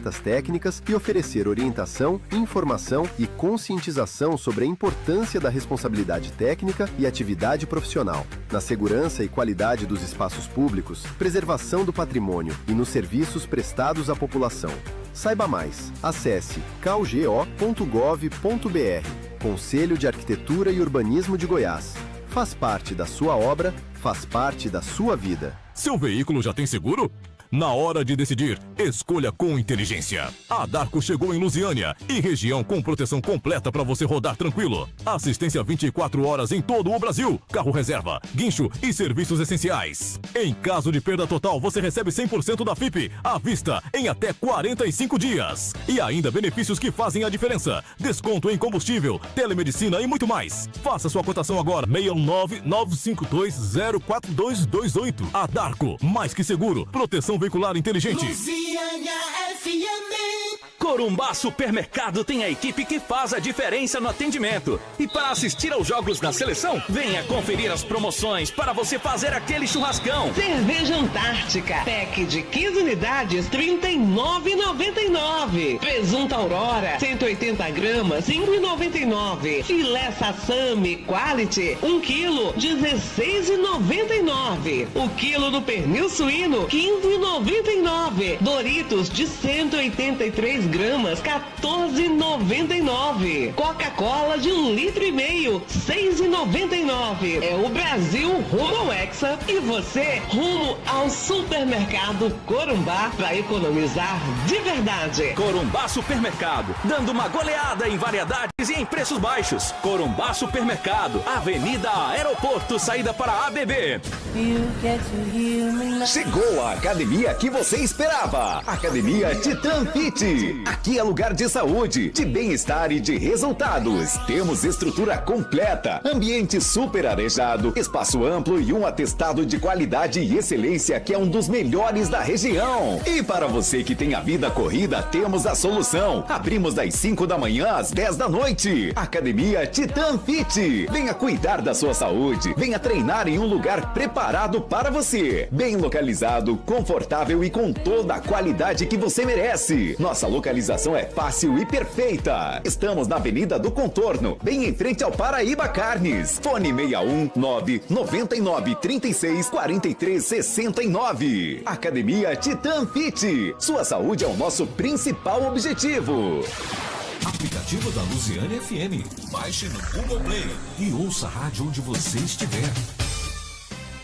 ferramentas técnicas e oferecer orientação, informação e conscientização sobre a importância da responsabilidade técnica e atividade profissional, na segurança e qualidade dos espaços públicos, preservação do patrimônio e nos serviços prestados à população. Saiba mais. Acesse calgo.gov.br. Conselho de Arquitetura e Urbanismo de Goiás. Faz parte da sua obra, faz parte da sua vida. Seu veículo já tem seguro? Na hora de decidir, escolha com inteligência. A Darco chegou em Lusiânia e região com proteção completa para você rodar tranquilo. Assistência 24 horas em todo o Brasil. Carro reserva, guincho e serviços essenciais. Em caso de perda total, você recebe 100% da FIP à vista em até 45 dias. E ainda benefícios que fazem a diferença. Desconto em combustível, telemedicina e muito mais. Faça sua cotação agora. 619-952-04228. A Darco, mais que seguro, proteção veicular inteligente. Lusiânia FM. Corumbá Supermercado tem a equipe que faz a diferença no atendimento. E para assistir aos jogos da seleção, venha conferir as promoções para você fazer aquele churrascão. Cerveja Antártica, pack de 15 unidades, R$ 39,99. Presunto Aurora, 180 gramas, R$ 5,99. Filé Sassami Quality, 1 quilo, R$ 16,99. O quilo do pernil suíno, R$ 15,99. Doritos de 183 gramas, R$ 14,99. Coca-Cola de 1,5 litro, R$ 6,99. É o Brasil rumo ao Hexa e você rumo ao Supermercado Corumbá para economizar de verdade. Corumbá Supermercado, dando uma goleada em variedades e em preços baixos. Corumbá Supermercado, Avenida Aeroporto, saída para ABB. Chegou a academia que você esperava. Academia Titan Fit. Aqui é lugar de saúde, de bem-estar e de resultados. Temos estrutura completa, ambiente super arejado, espaço amplo e um atestado de qualidade e excelência que é um dos melhores da região. E para você que tem a vida corrida, temos a solução. Abrimos das 5 da manhã às 10 da noite. Academia Titan Fit. Venha cuidar da sua saúde. Venha treinar em um lugar preparado para você. Bem localizado, confortável e com toda a qualidade que você merece. Nossa localização é fácil e perfeita. Estamos na Avenida do Contorno, bem em frente ao Paraíba Carnes. Fone 619-9936-4369. Academia Titan Fit. Sua saúde é o nosso principal objetivo. Aplicativo da Lusiânia FM. Baixe no Google Play e ouça a rádio onde você estiver.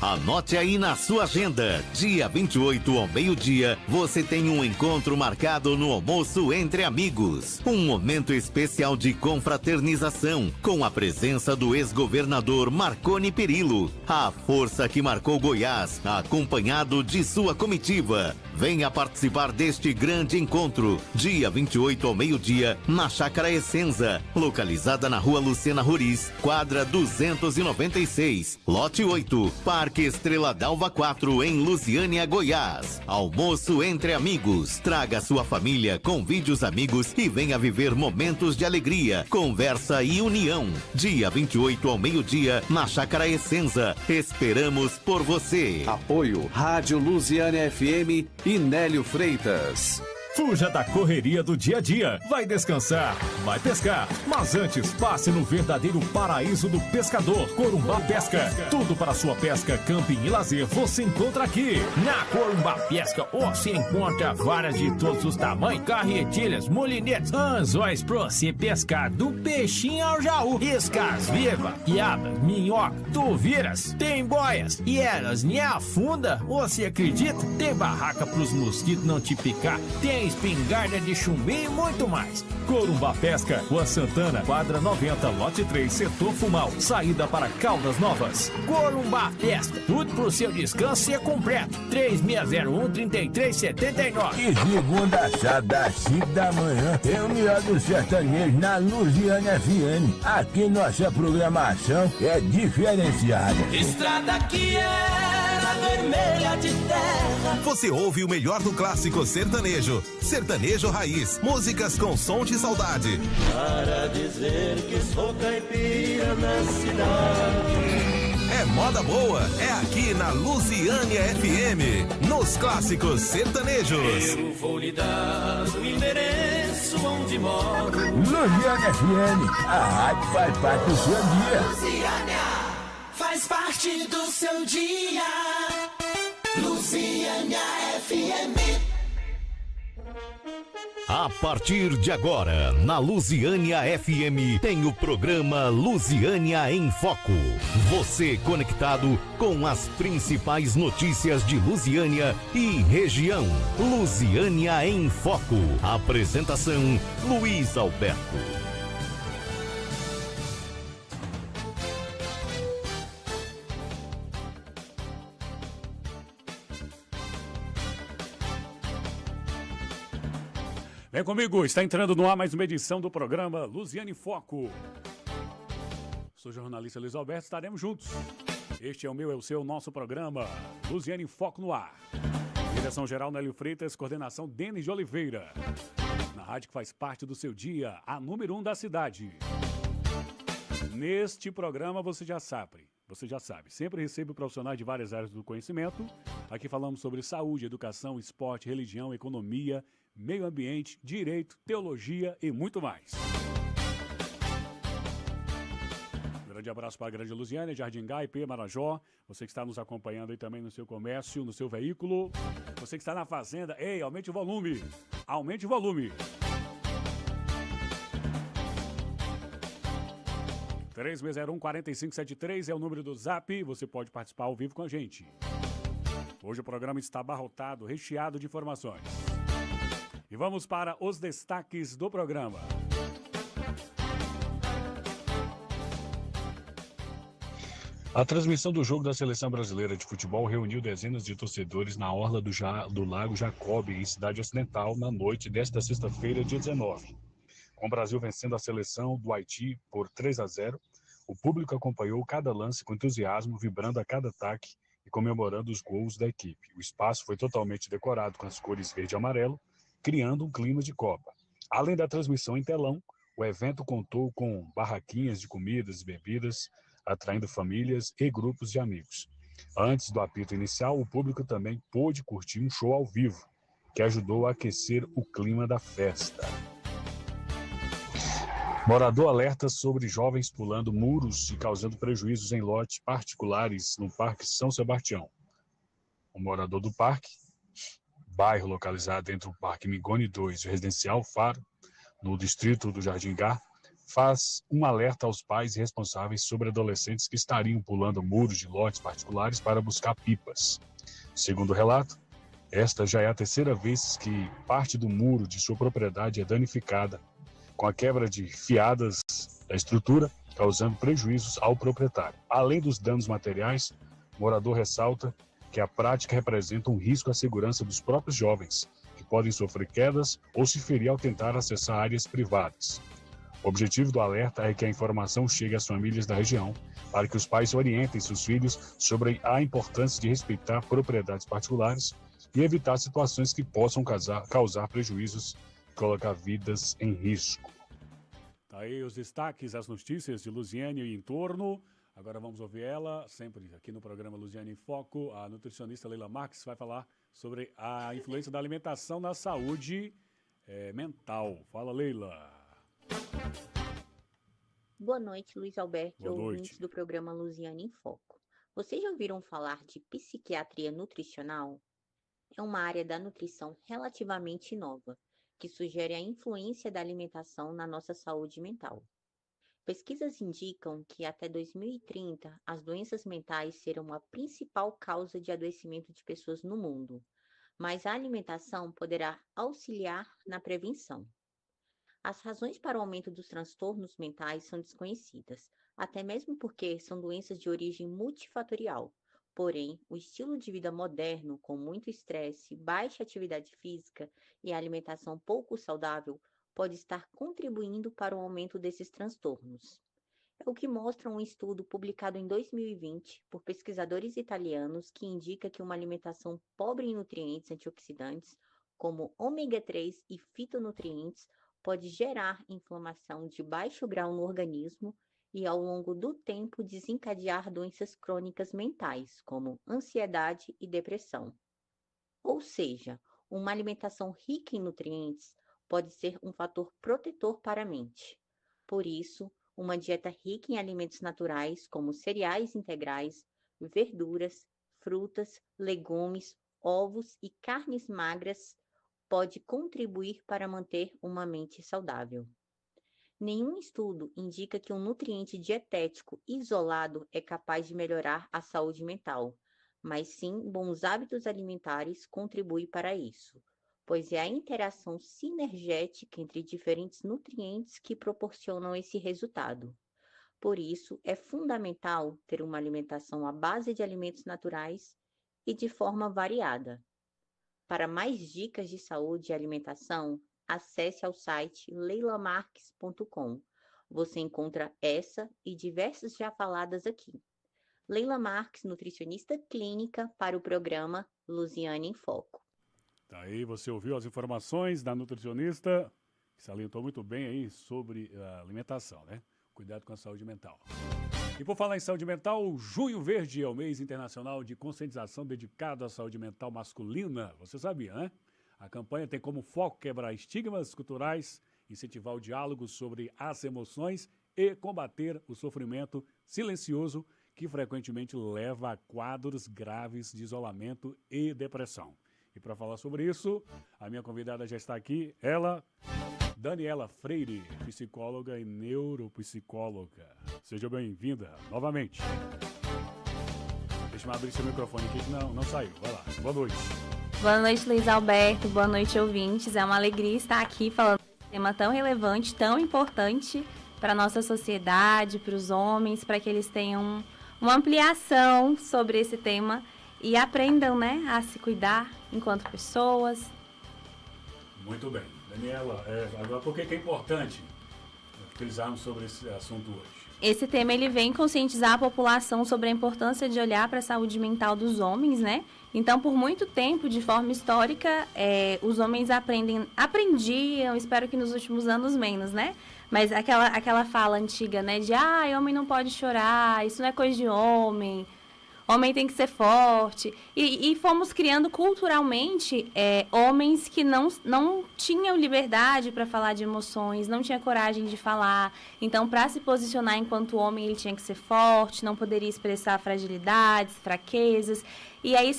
Anote aí na sua agenda, dia 28 ao meio-dia, você tem um encontro marcado no almoço entre amigos. Um momento especial de confraternização, com a presença do ex-governador Marconi Perillo, a força que marcou Goiás, acompanhado de sua comitiva. Venha participar deste grande encontro, dia 28 ao meio-dia, na Chácara Essenza, localizada na Rua Lucena Roriz, quadra 296, lote 8, Parque Estrela d'Alva 4, em Lusiânia, Goiás. Almoço entre amigos. Traga sua família, convide os amigos e venha viver momentos de alegria, conversa e união. Dia 28 ao meio-dia, na Chácara Essenza. Esperamos por você. Apoio Rádio Lusiânia FM e Nélio Freitas. Fuja da correria do dia a dia. Vai descansar, vai pescar. Mas antes, passe no verdadeiro paraíso do pescador, Corumbá Pesca. Tudo para sua pesca, camping e lazer você encontra aqui. Na Corumbá Pesca você encontra varas de todos os tamanhos, carretilhas, molinetes, anzóis pra você pescar do peixinho ao jaú, iscas vivas, piabas, minhoca, tuviras, tem boias e elas nem afunda. Você acredita? Tem barraca pros mosquitos não te picar, tem espingarda de chumbinho e muito mais. Corumbá Pesca, Rua Santana, quadra 90, lote 3, setor Fumal, saída para Caldas Novas. Corumbá Pesca, tudo pro seu descanso ser completo. 3601-3379. E segunda a sábado, às 5 da manhã, tem o melhor do sertanejo na Lusiânia FM. Aqui nossa programação é diferenciada. Estrada que era vermelha de terra. Você ouve o melhor do clássico sertanejo. Sertanejo Raiz, músicas com som de saudade. Para dizer que sou caipira na cidade. É moda boa, é aqui na Lusiânia FM, nos clássicos sertanejos. Eu vou lhe dar o onde moro. Luziânia FM, a rádio faz parte do seu dia. Luziânia faz parte do seu dia. Luziânia FM. A partir de agora, na Luziânia FM, tem o programa Luziânia em Foco. Você conectado com as principais notícias de Lusiânia e região. Luziânia em Foco. Apresentação, Luiz Alberto. Vem comigo, está entrando no ar mais uma edição do programa Luziânia em Foco. Sou o jornalista Luiz Alberto, estaremos juntos. Este é o meu, é o seu, nosso programa Luziânia em Foco no ar. Direção-geral Nélio Freitas, coordenação Denis de Oliveira. Na rádio que faz parte do seu dia, a número 1 da cidade. Neste programa você já sabe, sempre recebo profissionais de várias áreas do conhecimento. Aqui falamos sobre saúde, educação, esporte, religião, economia, meio ambiente, direito, teologia e muito mais. Um grande abraço para a Grande Lusiânia, Jardim Gá, IP, Marajó. Você que está nos acompanhando aí também no seu comércio, no seu veículo. Você que está na fazenda, ei, aumente o volume. Aumente o volume. 3601-4573 é o número do Zap. Você pode participar ao vivo com a gente. Hoje o programa está abarrotado, recheado de informações. E vamos para os destaques do programa. A transmissão do jogo da Seleção Brasileira de Futebol reuniu dezenas de torcedores na orla do Lago Jacob, em Cidade Ocidental, na noite desta sexta-feira, dia 19. Com o Brasil vencendo a seleção do Haiti por 3-0, o público acompanhou cada lance com entusiasmo, vibrando a cada ataque e comemorando os gols da equipe. O espaço foi totalmente decorado com as cores verde e amarelo, criando um clima de Copa. Além da transmissão em telão, o evento contou com barraquinhas de comidas e bebidas, atraindo famílias e grupos de amigos. Antes do apito inicial, o público também pôde curtir um show ao vivo, que ajudou a aquecer o clima da festa. Morador alerta sobre jovens pulando muros e causando prejuízos em lotes particulares no Parque São Sebastião. O morador do parque, bairro localizado entre o Parque Mingoni 2 e o Residencial Faro, no distrito do Jardim Gá, faz um alerta aos pais responsáveis sobre adolescentes que estariam pulando muros de lotes particulares para buscar pipas. Segundo o relato, esta já é a terceira vez que parte do muro de sua propriedade é danificada, com a quebra de fiadas da estrutura, causando prejuízos ao proprietário. Além dos danos materiais, o morador ressalta que a prática representa um risco à segurança dos próprios jovens, que podem sofrer quedas ou se ferir ao tentar acessar áreas privadas. O objetivo do alerta é que a informação chegue às famílias da região, para que os pais orientem seus filhos sobre a importância de respeitar propriedades particulares e evitar situações que possam causar prejuízos e colocar vidas em risco. Tá aí os destaques, as notícias de Lusiânia e entorno. Agora vamos ouvir ela, sempre aqui no programa Luziânia em Foco. A nutricionista Leila Marques vai falar sobre a influência da alimentação na saúde mental. Fala, Leila. Boa noite, Luiz Alberto, Boa noite. ouvintes do programa Luziânia em Foco. Vocês já ouviram falar de psiquiatria nutricional? É uma área da nutrição relativamente nova, que sugere a influência da alimentação na nossa saúde mental. Pesquisas indicam que até 2030 as doenças mentais serão a principal causa de adoecimento de pessoas no mundo, mas a alimentação poderá auxiliar na prevenção. As razões para o aumento dos transtornos mentais são desconhecidas, até mesmo porque são doenças de origem multifatorial. Porém, o estilo de vida moderno, com muito estresse, baixa atividade física e alimentação pouco saudável, pode estar contribuindo para o aumento desses transtornos. É o que mostra um estudo publicado em 2020 por pesquisadores italianos que indica que uma alimentação pobre em nutrientes antioxidantes, como ômega 3 e fitonutrientes, pode gerar inflamação de baixo grau no organismo e, ao longo do tempo, desencadear doenças crônicas mentais, como ansiedade e depressão. Ou seja, uma alimentação rica em nutrientes pode ser um fator protetor para a mente. Por isso, uma dieta rica em alimentos naturais, como cereais integrais, verduras, frutas, legumes, ovos e carnes magras, pode contribuir para manter uma mente saudável. Nenhum estudo indica que um nutriente dietético isolado é capaz de melhorar a saúde mental, mas sim bons hábitos alimentares contribuem para isso, pois é a interação sinergética entre diferentes nutrientes que proporcionam esse resultado. Por isso, é fundamental ter uma alimentação à base de alimentos naturais e de forma variada. Para mais dicas de saúde e alimentação, acesse ao site leilamarques.com. Você encontra essa e diversas já faladas aqui. Leila Marques, nutricionista clínica, para o programa Luziane em Foco. Tá aí, você ouviu as informações da nutricionista, que salientou muito bem aí sobre a alimentação, né? Cuidado com a saúde mental. E por falar em saúde mental, o Junho Verde é o mês internacional de conscientização dedicado à saúde mental masculina. Você sabia, né? A campanha tem como foco quebrar estigmas culturais, incentivar o diálogo sobre as emoções e combater o sofrimento silencioso que frequentemente leva a quadros graves de isolamento e depressão. E para falar sobre isso, a minha convidada já está aqui, ela, Daniela Freire, psicóloga e neuropsicóloga. Seja bem-vinda novamente. Deixa eu abrir seu microfone aqui que não saiu. Vai lá. Boa noite. Boa noite, Luiz Alberto. Boa noite, ouvintes. É uma alegria estar aqui falando de um tema tão relevante, tão importante para a nossa sociedade, para os homens, para que eles tenham uma ampliação sobre esse tema e aprendam, né, a se cuidar enquanto pessoas. Muito bem. Daniela, agora por que é importante utilizarmos sobre esse assunto hoje? Esse tema ele vem conscientizar a população sobre a importância de olhar para a saúde mental dos homens, né? Então, por muito tempo, de forma histórica, os homens aprendiam, espero que nos últimos anos menos, né? Mas aquela fala antiga, né? De, homem não pode chorar, isso não é coisa de homem, homem tem que ser forte. E fomos criando culturalmente homens que não tinham liberdade para falar de emoções, não tinha coragem de falar. Então, para se posicionar enquanto homem, ele tinha que ser forte, não poderia expressar fragilidades, fraquezas. E aí,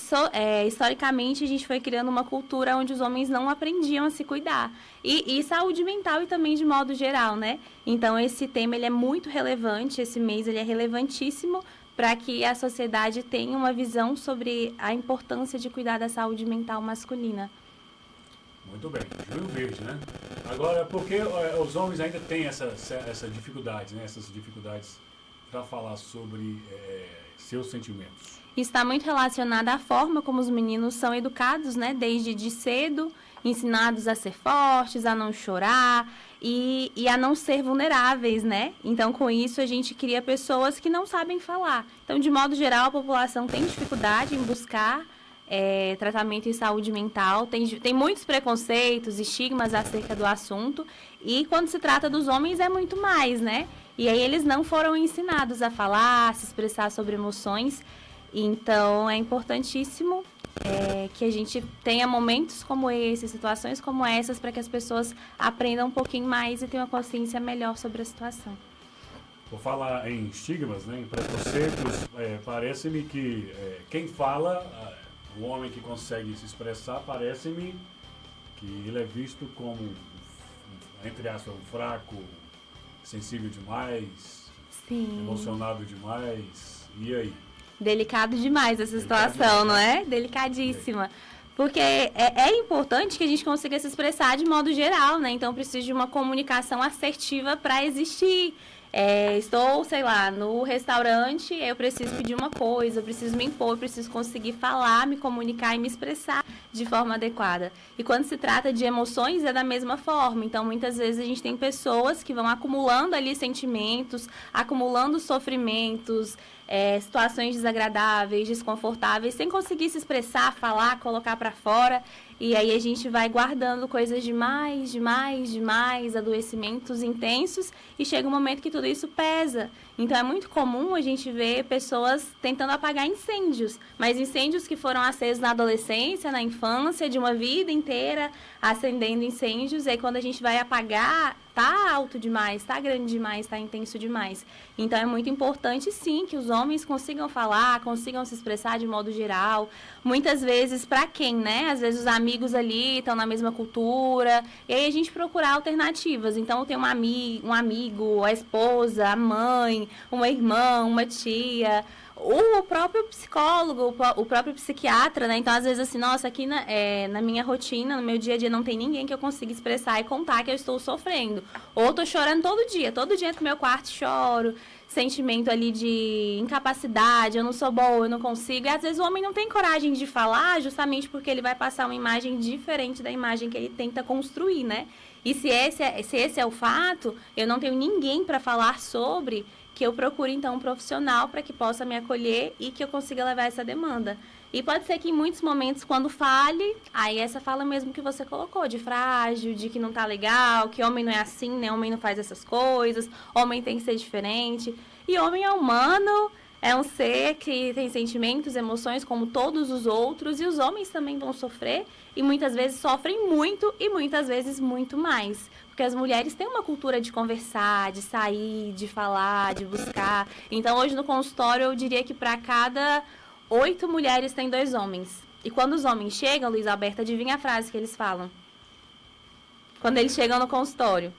historicamente, a gente foi criando uma cultura onde os homens não aprendiam a se cuidar. E saúde mental e também de modo geral, né? Então, esse tema ele é muito relevante, esse mês ele é relevantíssimo para que a sociedade tenha uma visão sobre a importância de cuidar da saúde mental masculina. Muito bem, Junho Verde, né? Agora, por que os homens ainda têm essa dificuldade, né? Essas dificuldades para falar sobre seus sentimentos? Está muito relacionado à forma como os meninos são educados, né? Desde de cedo, ensinados a ser fortes, a não chorar e a não ser vulneráveis, né? Então, com isso, a gente cria pessoas que não sabem falar. Então, de modo geral, a população tem dificuldade em buscar tratamento em saúde mental, tem muitos preconceitos, estigmas acerca do assunto, e quando se trata dos homens é muito mais, né? E aí eles não foram ensinados a falar, a se expressar sobre emoções. Então, é importantíssimo que a gente tenha momentos como esse, situações como essas, para que as pessoas aprendam um pouquinho mais e tenham uma consciência melhor sobre a situação. Vou falar em estigmas, né, em preconceitos, parece-me que quem fala, o homem que consegue se expressar, parece-me que ele é visto como, entre aspas, um fraco, sensível demais, Sim. Emocionado demais, e aí? Delicado demais essa situação, não é? Delicadíssima. Porque é importante que a gente consiga se expressar de modo geral, né? Então, precisa de uma comunicação assertiva para existir. Estou, sei lá, no restaurante, eu preciso pedir uma coisa, eu preciso me impor, eu preciso conseguir falar, me comunicar e me expressar de forma adequada. E quando se trata de emoções, é da mesma forma. Então, muitas vezes a gente tem pessoas que vão acumulando ali sentimentos, acumulando sofrimentos, situações desagradáveis, desconfortáveis, sem conseguir se expressar, falar, colocar para fora. E aí a gente vai guardando coisas demais, adoecimentos intensos, e chega um momento que tudo isso pesa. Então é muito comum a gente ver pessoas tentando apagar incêndios, mas incêndios que foram acesos na adolescência, na infância, de uma vida inteira, acendendo incêndios, e aí quando a gente vai apagar, tá alto demais, tá grande demais, tá intenso demais. Então é muito importante, sim, que os homens consigam falar, consigam se expressar de modo geral. Muitas vezes, para quem, né? Às vezes os amigos ali estão na mesma cultura, e aí a gente procurar alternativas. Então eu tenho um amigo, a esposa, a mãe, uma irmã, uma tia, o próprio psicólogo, o próprio psiquiatra, né? Então, às vezes, assim, nossa, aqui na minha rotina, no meu dia a dia, não tem ninguém que eu consiga expressar e contar que eu estou sofrendo. Ou eu tô chorando todo dia entro no meu quarto e choro, sentimento ali de incapacidade, eu não sou boa, eu não consigo. E, às vezes, o homem não tem coragem de falar, justamente porque ele vai passar uma imagem diferente da imagem que ele tenta construir, né? E se esse é o fato, eu não tenho ninguém para falar sobre, que eu procure, então, um profissional para que possa me acolher e que eu consiga levar essa demanda. E pode ser que em muitos momentos, quando fale, aí essa fala mesmo que você colocou, de frágil, de que não tá legal, que homem não é assim, né? Homem não faz essas coisas, homem tem que ser diferente. E homem é humano, é um ser que tem sentimentos, emoções como todos os outros, e os homens também vão sofrer, e muitas vezes sofrem muito e muitas vezes muito mais. Porque as mulheres têm uma cultura de conversar, de sair, de falar, de buscar. Então, hoje no consultório, eu diria que para cada 8 mulheres tem 2 homens. E quando os homens chegam, Luiz Alberto, adivinha a frase que eles falam? Quando eles chegam no consultório.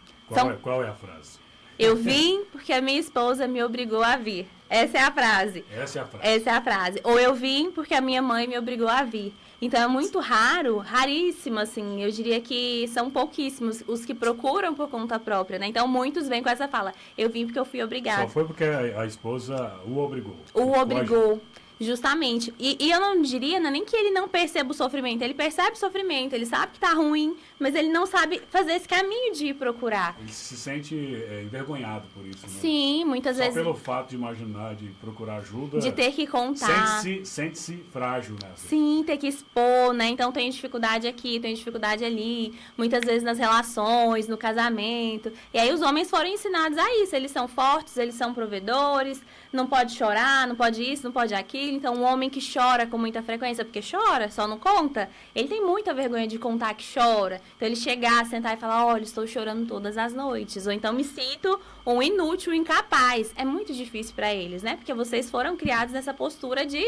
Qual é a frase? Eu vim porque a minha esposa me obrigou a vir. Essa é a frase. Essa é a frase. Ou eu vim porque a minha mãe me obrigou a vir. Então, é muito raríssimo, assim, eu diria que são pouquíssimos os que procuram por conta própria, né? Então, muitos vêm com essa fala, eu vim porque eu fui obrigada. Só foi porque a esposa o obrigou. O obrigou. Justamente. E eu não diria, né, nem que ele não perceba o sofrimento. Ele percebe o sofrimento, ele sabe que tá ruim, mas ele não sabe fazer esse caminho de ir procurar. Ele se sente envergonhado por isso, né? Sim, muitas vezes. Só pelo fato de imaginar, de procurar ajuda. De ter que contar. Sente-se frágil, né? Sim, ter que expor, né? Então tem dificuldade aqui, tem dificuldade ali. Muitas vezes nas relações, no casamento. E aí os homens foram ensinados a isso. Eles são fortes, eles são provedores. Não pode chorar, não pode isso, não pode aquilo. Então, um homem que chora com muita frequência, porque chora, só não conta, ele tem muita vergonha de contar que chora. Então, ele chegar, sentar e falar, olha, estou chorando todas as noites. Ou então, me sinto um inútil, um incapaz. É muito difícil para eles, né? Porque vocês foram criados nessa postura de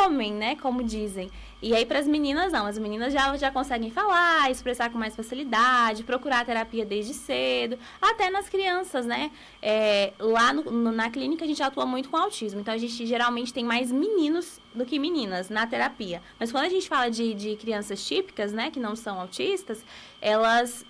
homem, né? Como dizem. E aí, para as meninas, não. As meninas já conseguem falar, expressar com mais facilidade, procurar terapia desde cedo. Até nas crianças, né? Lá na clínica, a gente atua muito com autismo. Então, a gente geralmente tem mais meninos do que meninas na terapia. Mas quando a gente fala de crianças típicas, né? Que não são autistas,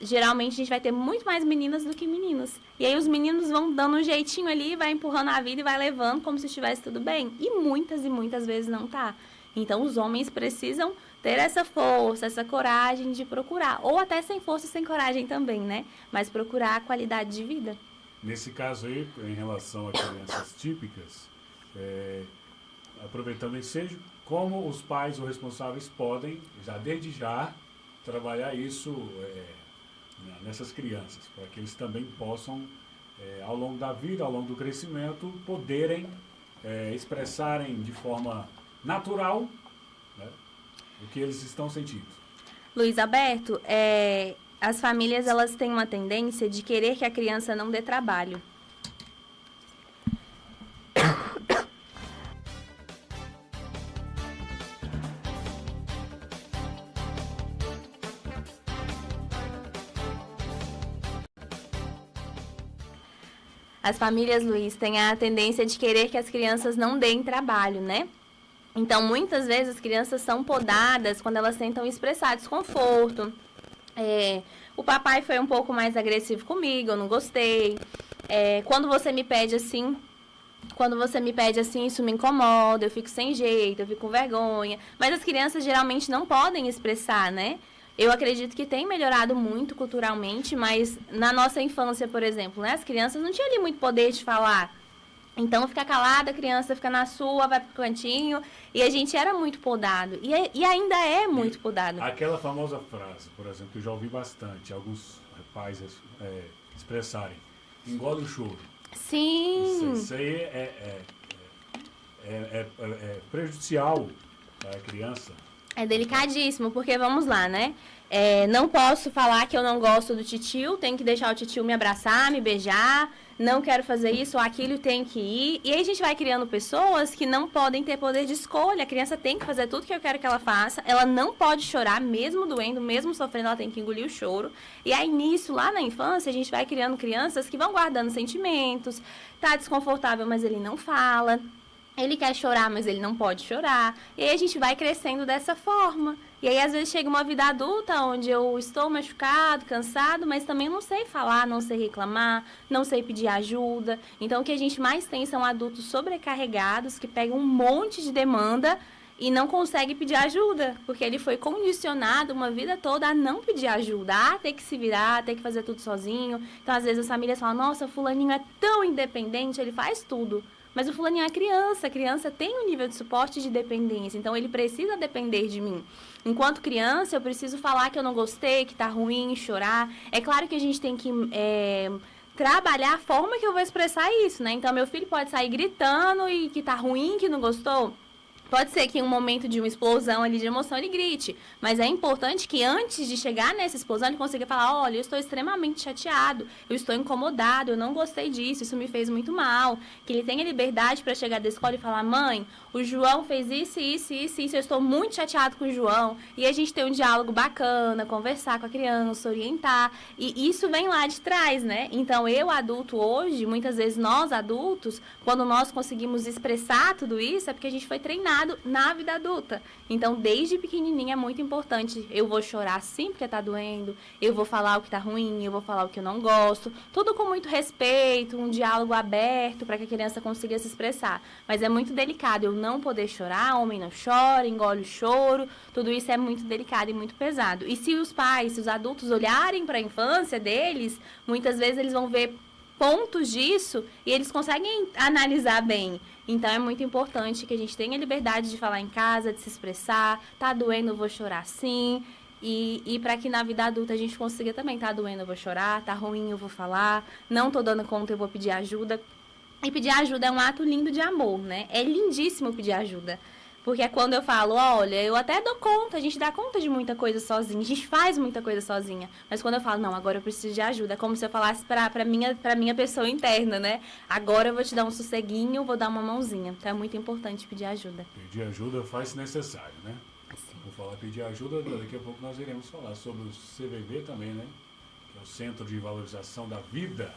geralmente, a gente vai ter muito mais meninas do que meninos. E aí, os meninos vão dando um jeitinho ali, vai empurrando a vida e vai levando como se estivesse tudo bem. E muitas vezes não tá. Então, os homens precisam ter essa força, essa coragem de procurar. Ou até sem força e sem coragem também, né? Mas procurar a qualidade de vida. Nesse caso aí, em relação a crianças típicas, aproveitando o ensejo, como os pais ou responsáveis podem, desde já, trabalhar isso nessas crianças, para que eles também possam, ao longo da vida, ao longo do crescimento, poderem expressarem de forma natural, né, o que eles estão sentindo. Luiz Alberto, as famílias elas têm uma tendência de querer que a criança não dê trabalho. As famílias, Luiz, têm a tendência de querer que as crianças não deem trabalho, né? Então, muitas vezes, as crianças são podadas quando elas tentam expressar desconforto. O papai foi um pouco mais agressivo comigo, eu não gostei. Quando você me pede assim, isso me incomoda, eu fico sem jeito, eu fico com vergonha. Mas as crianças geralmente não podem expressar, né? Eu acredito que tem melhorado muito culturalmente, mas na nossa infância, por exemplo, né, as crianças não tinham ali muito poder de falar. Então fica calada, a criança fica na sua, vai pro cantinho. E a gente era muito podado. E ainda é muito podado. Aquela famosa frase, por exemplo, que eu já ouvi bastante, alguns pais expressarem. Engole o choro. Sim. Isso aí é prejudicial para a criança. É delicadíssimo, porque vamos lá, né? Não posso falar que eu não gosto do titio, tenho que deixar o titio me abraçar, me beijar, não quero fazer isso ou aquilo, tem que ir. E aí a gente vai criando pessoas que não podem ter poder de escolha. A criança tem que fazer tudo que eu quero que ela faça. Ela não pode chorar, mesmo doendo, mesmo sofrendo, ela tem que engolir o choro. E aí nisso, lá na infância, a gente vai criando crianças que vão guardando sentimentos. Tá desconfortável, mas ele não fala. Ele quer chorar, mas ele não pode chorar. E aí a gente vai crescendo dessa forma. E aí, às vezes, chega uma vida adulta onde eu estou machucado, cansado, mas também não sei falar, não sei reclamar, não sei pedir ajuda. Então, o que a gente mais tem são adultos sobrecarregados que pegam um monte de demanda e não consegue pedir ajuda, porque ele foi condicionado uma vida toda a não pedir ajuda, a ter que se virar, a ter que fazer tudo sozinho. Então, às vezes, as famílias falam, nossa, fulaninho é tão independente, ele faz tudo. Mas o fulaninho é criança, a criança tem um nível de suporte de dependência, então ele precisa depender de mim. Enquanto criança, eu preciso falar que eu não gostei, que tá ruim, chorar. É claro que a gente tem que trabalhar a forma que eu vou expressar isso, né? Então, meu filho pode sair gritando e que tá ruim, que não gostou. Pode ser que em um momento de uma explosão ali de emoção ele grite, mas é importante que antes de chegar nessa explosão ele consiga falar, olha, eu estou extremamente chateado, eu estou incomodado, eu não gostei disso, isso me fez muito mal. Que ele tenha liberdade para chegar da escola e falar, mãe, o João fez isso, eu estou muito chateado com o João. E a gente tem um diálogo bacana, conversar com a criança, orientar, e isso vem lá de trás, né? Então eu, adulto hoje, muitas vezes nós adultos, quando nós conseguimos expressar tudo isso, é porque a gente foi treinado na vida adulta. Então, desde pequenininha é muito importante. Eu vou chorar sim porque tá doendo, eu vou falar o que tá ruim, eu vou falar o que eu não gosto, tudo com muito respeito, um diálogo aberto para que a criança consiga se expressar. Mas é muito delicado eu não poder chorar, homem não chora, engole o choro, tudo isso é muito delicado e muito pesado. E se os pais, se os adultos olharem para a infância deles, muitas vezes eles vão ver pontos disso e eles conseguem analisar bem. Então, é muito importante que a gente tenha liberdade de falar em casa, de se expressar. Tá doendo, eu vou chorar sim. E para que na vida adulta a gente consiga também, tá doendo, eu vou chorar, tá ruim, eu vou falar, não tô dando conta, eu vou pedir ajuda. E pedir ajuda é um ato lindo de amor, né? É lindíssimo pedir ajuda. Porque é quando eu falo, olha, eu até dou conta, a gente dá conta de muita coisa sozinha, a gente faz muita coisa sozinha. Mas quando eu falo, não, agora eu preciso de ajuda, é como se eu falasse pra minha pessoa interna, né? Agora eu vou te dar um sosseguinho, vou dar uma mãozinha. Então é muito importante pedir ajuda. Pedir ajuda faz necessário, né? Vou falar pedir ajuda, daqui a pouco nós iremos falar sobre o CVV também, né? Que é o Centro de Valorização da Vida.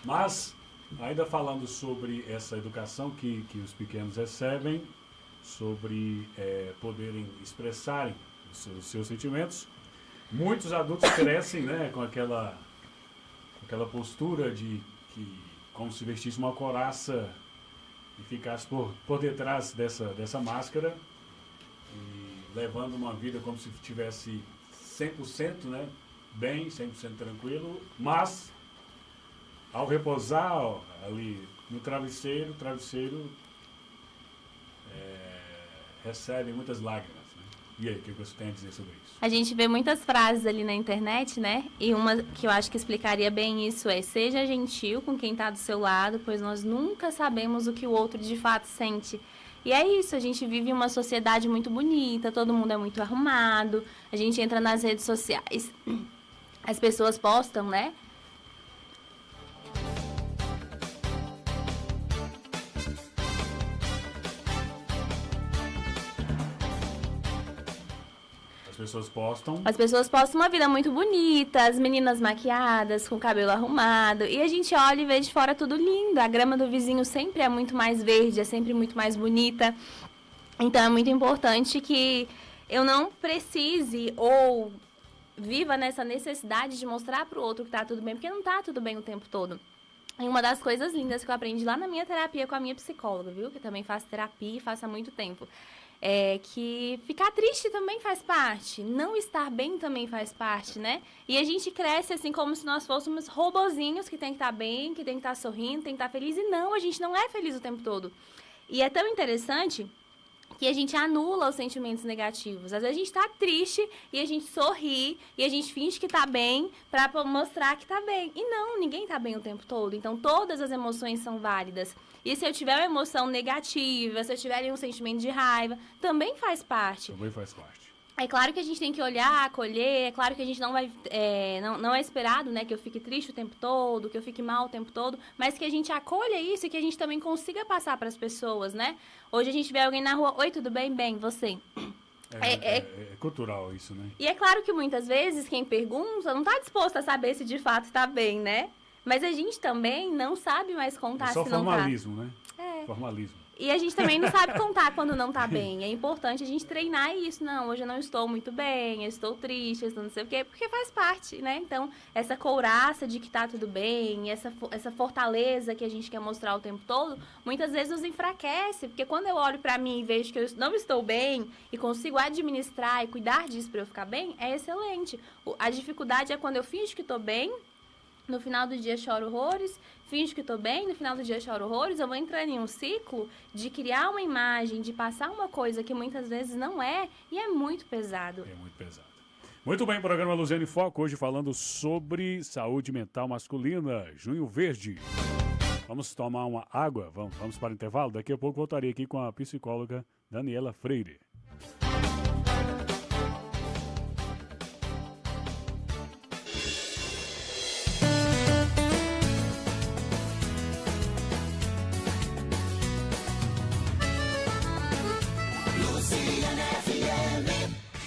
Mas, ainda falando sobre essa educação que os pequenos recebem, sobre poderem expressarem os seus sentimentos. Muitos adultos crescem, né, com aquela postura de que como se vestisse uma couraça e ficasse por detrás dessa máscara e levando uma vida como se estivesse 100%, né, bem, 100% tranquilo, mas ao repousar ali no travesseiro, recebe muitas lágrimas, né? E aí, o que você tem a dizer sobre isso? A gente vê muitas frases ali na internet, né? E uma que eu acho que explicaria bem isso é: seja gentil com quem está do seu lado, pois nós nunca sabemos o que o outro de fato sente. E é isso, a gente vive uma sociedade muito bonita, todo mundo é muito arrumado, a gente entra nas redes sociais, as pessoas postam, né? As pessoas postam uma vida muito bonita, as meninas maquiadas, com o cabelo arrumado, e a gente olha e vê de fora tudo lindo. A grama do vizinho sempre é muito mais verde, é sempre muito mais bonita. Então é muito importante que eu não precise ou viva nessa necessidade de mostrar para o outro que tá tudo bem, porque não tá tudo bem o tempo todo. E uma das coisas lindas que eu aprendi lá na minha terapia com a minha psicóloga, viu? Que eu também faço terapia e faço há muito tempo. que ficar triste também faz parte, não estar bem também faz parte, né? E a gente cresce assim como se nós fôssemos robozinhos que tem que estar bem, que tem que estar sorrindo, tem que estar feliz, e não, a gente não é feliz o tempo todo. E é tão interessante que a gente anula os sentimentos negativos. Às vezes a gente tá triste e a gente sorri e a gente finge que tá bem pra mostrar que tá bem. E não, ninguém tá bem o tempo todo. Então todas as emoções são válidas. E se eu tiver uma emoção negativa, se eu tiver um sentimento de raiva, também faz parte. Também faz parte. É claro que a gente tem que olhar, acolher, é claro que a gente não vai, não é esperado, né, que eu fique triste o tempo todo, que eu fique mal o tempo todo, mas que a gente acolha isso e que a gente também consiga passar para as pessoas, né? Hoje a gente vê alguém na rua, oi, tudo bem? Bem, você? É cultural isso, né? E é claro que muitas vezes quem pergunta não está disposto a saber se de fato está bem, né? Mas a gente também não sabe mais contar se não tá. Só formalismo, né? É. Formalismo. E a gente também não sabe contar quando não tá bem. É importante a gente treinar isso. Não, hoje eu não estou muito bem, eu estou triste, eu estou não sei o quê, porque faz parte, né? Então, essa couraça de que tá tudo bem, essa fortaleza que a gente quer mostrar o tempo todo, muitas vezes nos enfraquece, porque quando eu olho pra mim e vejo que eu não estou bem e consigo administrar e cuidar disso pra eu ficar bem, é excelente. A dificuldade é quando eu finjo que tô bem, no final do dia choro horrores, finjo que tô bem, no final do dia choro horrores, eu vou entrando em um ciclo de criar uma imagem, de passar uma coisa que muitas vezes não é, e é muito pesado. É muito pesado. Muito bem, programa Luziane Foco, hoje falando sobre saúde mental masculina, Junho Verde. Vamos tomar uma água, vamos para o intervalo, daqui a pouco voltarei aqui com a psicóloga Daniela Freire.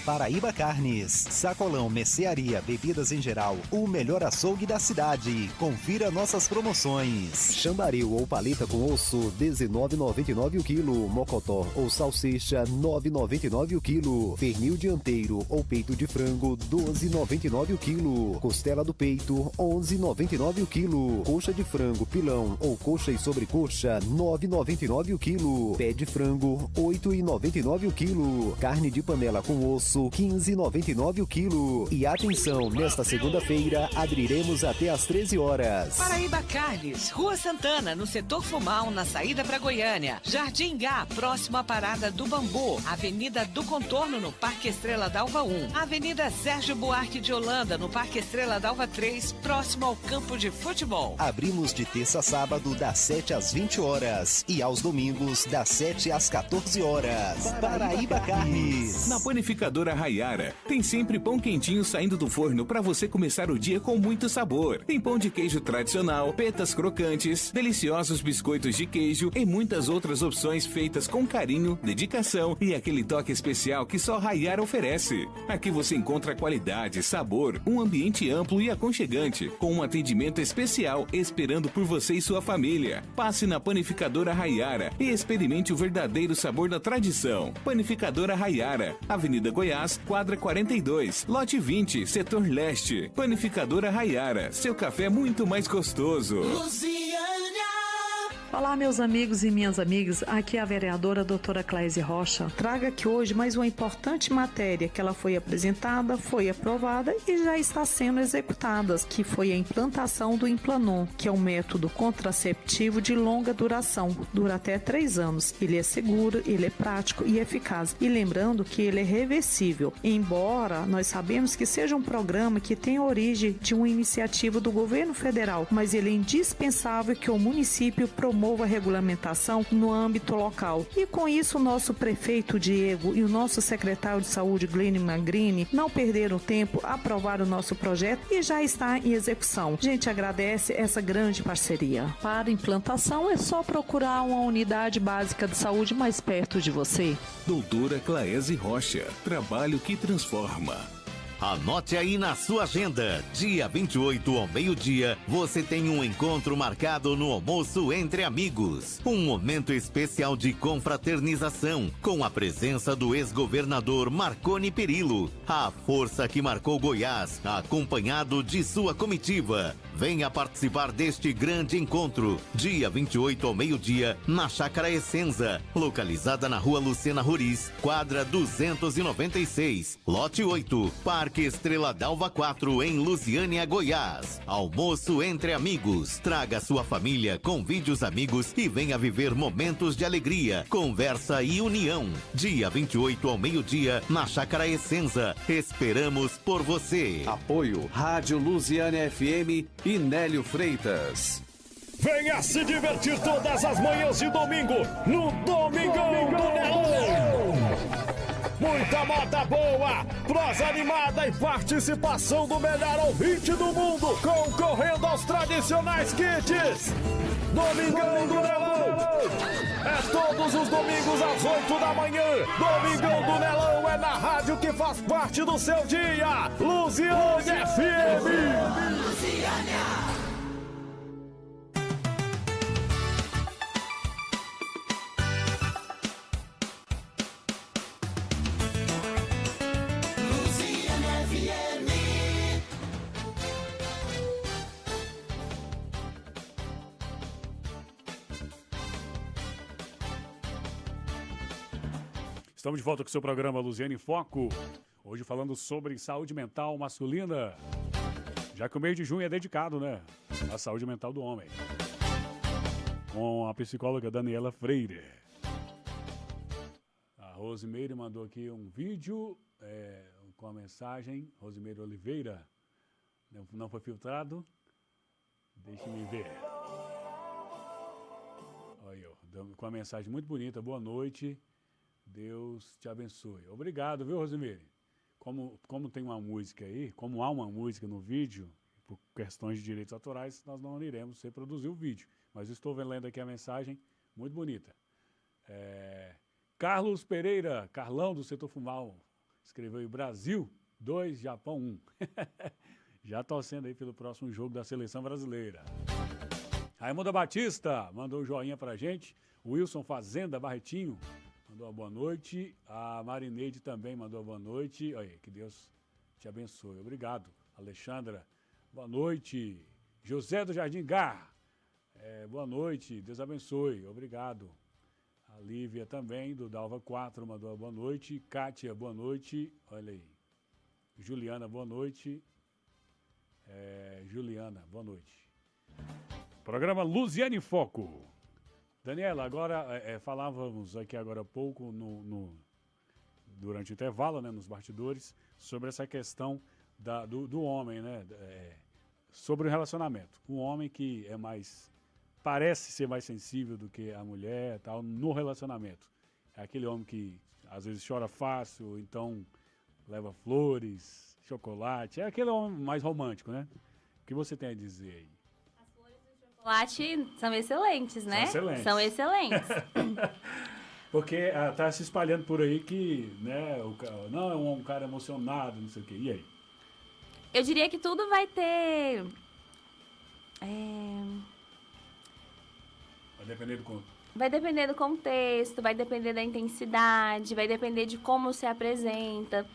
Paraíba Carnes, Sacolão, Mercearia, bebidas em geral, o melhor açougue da cidade. Confira nossas promoções. Chambaril ou paleta com osso, R$19,99 o quilo. Mocotó ou salsicha, R$9,99 o quilo. Pernil dianteiro ou peito de frango, R$12,99 o quilo. Costela do peito, R$11,99 o quilo. Coxa de frango, pilão ou coxa e sobrecoxa, R$9,99 o quilo. Pé de frango, R$8,99 o quilo. Carne de panela com osso, R$15,99 o quilo. E atenção, nesta segunda-feira abriremos até às 13 horas. Paraíba Carnes, Rua Santana, no setor Fumal, na saída para Goiânia. Jardim Gá, próximo à Parada do Bambu. Avenida do Contorno, no Parque Estrela d'Alva 1. Avenida Sérgio Buarque de Holanda, no Parque Estrela d'Alva 3, próximo ao campo de futebol. Abrimos de terça a sábado, das 7 às 20 horas. E aos domingos, das 7 às 14 horas. Paraíba Carnes. Na panificadora Raiara, tem sempre pão quentinho saindo do forno para você começar o dia com muito sabor. Tem pão de queijo tradicional, petas crocantes, deliciosos biscoitos de queijo e muitas outras opções feitas com carinho, dedicação e aquele toque especial que só Raiara oferece. Aqui você encontra qualidade, sabor, um ambiente amplo e aconchegante, com um atendimento especial esperando por você e sua família. Passe na panificadora Raiara e experimente o verdadeiro sabor da tradição. Panificadora Raiara, Avenida Goiás, quadra 42, lote 20, setor leste. Panificadora Raiara, seu café muito mais gostoso. Olá, meus amigos e minhas amigas, aqui é a vereadora doutora Claise Rocha. Traga aqui hoje mais uma importante matéria que ela foi apresentada, foi aprovada e já está sendo executada, que foi a implantação do Implanon, que é um método contraceptivo de longa duração, dura até 3 anos. Ele é seguro, ele é prático e eficaz. E lembrando que ele é reversível, embora nós sabemos que seja um programa que tem origem de uma iniciativa do governo federal, mas ele é indispensável que o município promova a regulamentação no âmbito local. E com isso, o nosso prefeito Diego e o nosso secretário de saúde Glênio Magrini não perderam tempo, aprovaram o nosso projeto e já está em execução. A gente agradece essa grande parceria. Para implantação é só procurar uma unidade básica de saúde mais perto de você. Doutora Claise Rocha, trabalho que transforma. Anote aí na sua agenda. Dia 28 ao meio-dia, você tem um encontro marcado no almoço entre amigos. Um momento especial de confraternização, com a presença do ex-governador Marconi Perillo, a força que marcou Goiás, acompanhado de sua comitiva. Venha participar deste grande encontro. Dia 28 ao meio-dia, na Chácara Essenza, localizada na Rua Lucena Roriz, quadra 296, lote 8, Parque Estrela d'Alva 4, em Lusiânia, Goiás. Almoço entre amigos. Traga sua família, convide os amigos e venha viver momentos de alegria, conversa e união. Dia 28 ao meio-dia, na Chácara Essenza. Esperamos por você. Apoio Rádio Lusiânia FM e Nélio Freitas. Venha se divertir todas as manhãs de domingo no Domingão do Nelão. Muita moda boa, prosa animada e participação do melhor ouvinte do mundo, concorrendo aos tradicionais kits. Domingão do Nelão é todos os domingos às 8 da manhã. Domingão do Nelão é na rádio que faz parte do seu dia. Lusiânia FM. Lusiânia. Estamos de volta com o seu programa Lusiânia em Foco. Hoje falando sobre saúde mental masculina. Já que o mês de junho é dedicado, né? À saúde mental do homem. Com a psicóloga Daniela Freire. A Rosimeire mandou aqui um vídeo com a mensagem. Rosimeire Oliveira. Não foi filtrado. Deixe-me ver. Olha, com a mensagem muito bonita. Boa noite. Deus te abençoe. Obrigado, viu, Rosimeire? Como tem uma música aí, como há uma música no vídeo, por questões de direitos autorais, nós não iremos reproduzir o vídeo. Mas estou lendo aqui a mensagem, muito bonita. Carlos Pereira, Carlão do Setor Fumal, escreveu aí, Brasil 2, Japão 1. Já torcendo aí pelo próximo jogo da seleção brasileira. Raimunda Batista mandou um joinha pra gente. Wilson Fazenda Barretinho mandou uma boa noite. A Marineide também mandou uma boa noite. Olha, que Deus te abençoe. Obrigado. Alexandra, boa noite. José do Jardim Gar, boa noite. Deus abençoe. Obrigado. A Lívia também, do Dalva 4, mandou uma boa noite. Kátia, boa noite. Olha aí. Juliana, boa noite. Juliana, boa noite. Programa Lusiânia em Foco. Daniela, agora falávamos aqui agora há pouco durante o intervalo, né, nos bastidores, sobre essa questão do homem, né, sobre o relacionamento. Um homem que parece ser mais sensível do que a mulher, tal, no relacionamento. É aquele homem que às vezes chora fácil, ou então leva flores, chocolate. É aquele homem mais romântico, né? O que você tem a dizer aí? Chocolate são excelentes, né? São excelentes. Porque tá se espalhando por aí que, né, não é um cara emocionado, não sei o quê. E aí? Eu diria que tudo vai ter... Vai depender do contexto. Vai depender do contexto, vai depender da intensidade, vai depender de como se apresenta.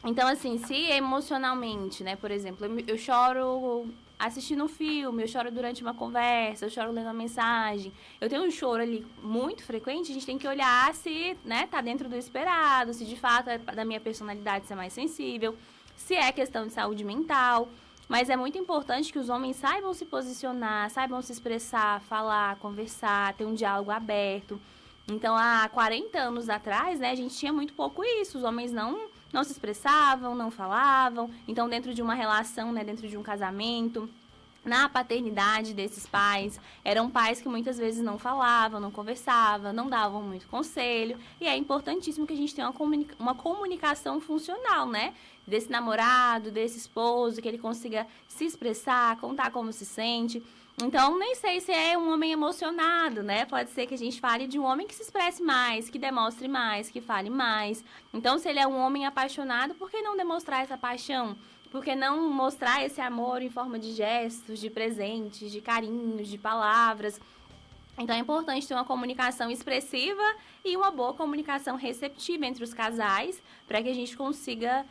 Então, assim, se emocionalmente, né, por exemplo, eu choro assistindo um filme, eu choro durante uma conversa, eu choro lendo uma mensagem, eu tenho um choro ali muito frequente, a gente tem que olhar se, né, tá dentro do esperado, se de fato é da minha personalidade ser mais sensível, se é questão de saúde mental. Mas é muito importante que os homens saibam se posicionar, saibam se expressar, falar, conversar, ter um diálogo aberto. Então, há 40 anos atrás, né, a gente tinha muito pouco isso, os homens não se expressavam, não falavam. Então, dentro de uma relação, né, dentro de um casamento, na paternidade desses pais. Eram pais que muitas vezes não falavam, não conversavam, não davam muito conselho. E é importantíssimo que a gente tenha uma comunicação funcional, né? Desse namorado, desse esposo, que ele consiga se expressar, contar como se sente. Então, nem sei se é um homem emocionado, né? Pode ser que a gente fale de um homem que se expresse mais, que demonstre mais, que fale mais. Então, se ele é um homem apaixonado, por que não demonstrar essa paixão? Por que não mostrar esse amor em forma de gestos, de presentes, de carinhos, de palavras? Então, é importante ter uma comunicação expressiva e uma boa comunicação receptiva entre os casais, para que a gente consiga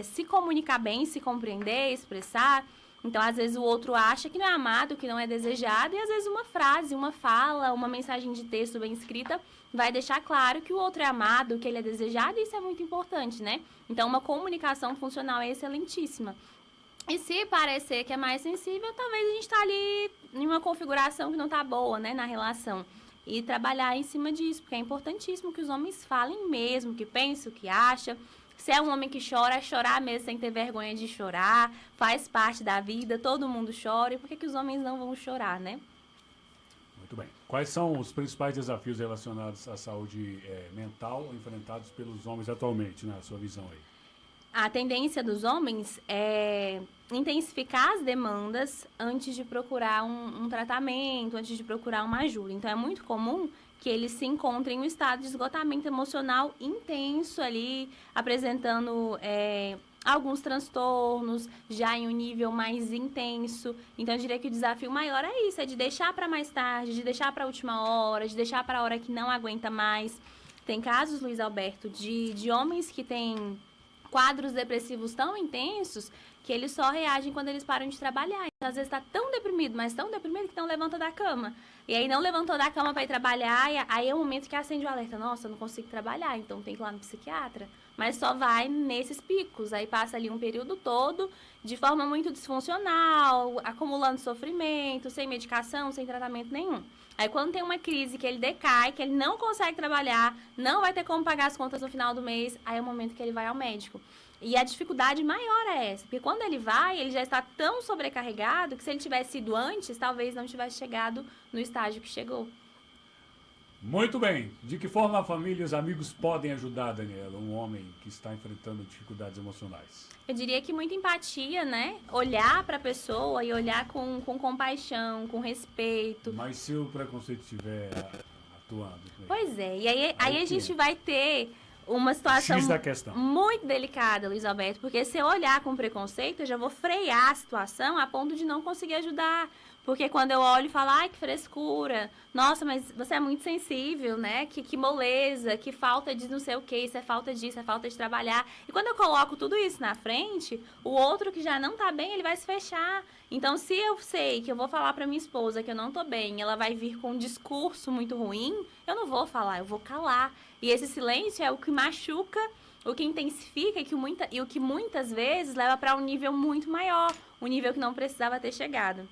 se comunicar bem, se compreender, expressar. Então, às vezes, o outro acha que não é amado, que não é desejado, e às vezes uma frase, uma fala, uma mensagem de texto bem escrita vai deixar claro que o outro é amado, que ele é desejado, e isso é muito importante, né? Então, uma comunicação funcional é excelentíssima. E se parecer que é mais sensível, talvez a gente está ali em uma configuração que não está boa, né, na relação. E trabalhar em cima disso, porque é importantíssimo que os homens falem mesmo, que pensem o que acham. Se é um homem que chora, é chorar mesmo, sem ter vergonha de chorar. Faz parte da vida, todo mundo chora. E por que os homens não vão chorar, né? Muito bem. Quais são os principais desafios relacionados à saúde mental enfrentados pelos homens atualmente, na sua visão aí? A tendência dos homens é intensificar as demandas antes de procurar um tratamento, antes de procurar uma ajuda. Então, é muito comum que eles se encontrem em um estado de esgotamento emocional intenso ali, apresentando alguns transtornos, já em um nível mais intenso. Então, eu diria que o desafio maior é isso, é de deixar para mais tarde, de deixar para a última hora, de deixar para a hora que não aguenta mais. Tem casos, Luiz Alberto, de homens que têm quadros depressivos tão intensos que eles só reagem quando eles param de trabalhar. Então, às vezes está tão deprimido, mas tão deprimido que não levanta da cama. E aí não levantou da cama para ir trabalhar, e aí é o momento que acende o alerta. Nossa, eu não consigo trabalhar, então tem que ir lá no psiquiatra. Mas só vai nesses picos. Aí passa ali um período todo de forma muito disfuncional, acumulando sofrimento, sem medicação, sem tratamento nenhum. Aí quando tem uma crise que ele decai, que ele não consegue trabalhar, não vai ter como pagar as contas no final do mês, aí é o momento que ele vai ao médico. E a dificuldade maior é essa, porque quando ele vai, ele já está tão sobrecarregado que se ele tivesse ido antes, talvez não tivesse chegado no estágio que chegou. Muito bem. De que forma a família e os amigos podem ajudar, Daniela, um homem que está enfrentando dificuldades emocionais? Eu diria que muita empatia, né? Olhar para a pessoa e olhar com compaixão, com respeito. Mas se o preconceito estiver atuando? Pois é, e aí a gente vai ter uma situação muito delicada, Luiz Alberto, porque se eu olhar com preconceito, eu já vou frear a situação a ponto de não conseguir ajudar. Porque quando eu olho e falo, ai, que frescura, nossa, mas você é muito sensível, né? Que moleza, que falta de não sei o que, isso é falta disso, é falta de trabalhar. E quando eu coloco tudo isso na frente, o outro que já não tá bem, ele vai se fechar. Então, se eu sei que eu vou falar pra minha esposa que eu não tô bem, ela vai vir com um discurso muito ruim, eu não vou falar, eu vou calar. E esse silêncio é o que machuca, o que intensifica e o que muitas vezes leva para um nível muito maior, um nível que não precisava ter chegado.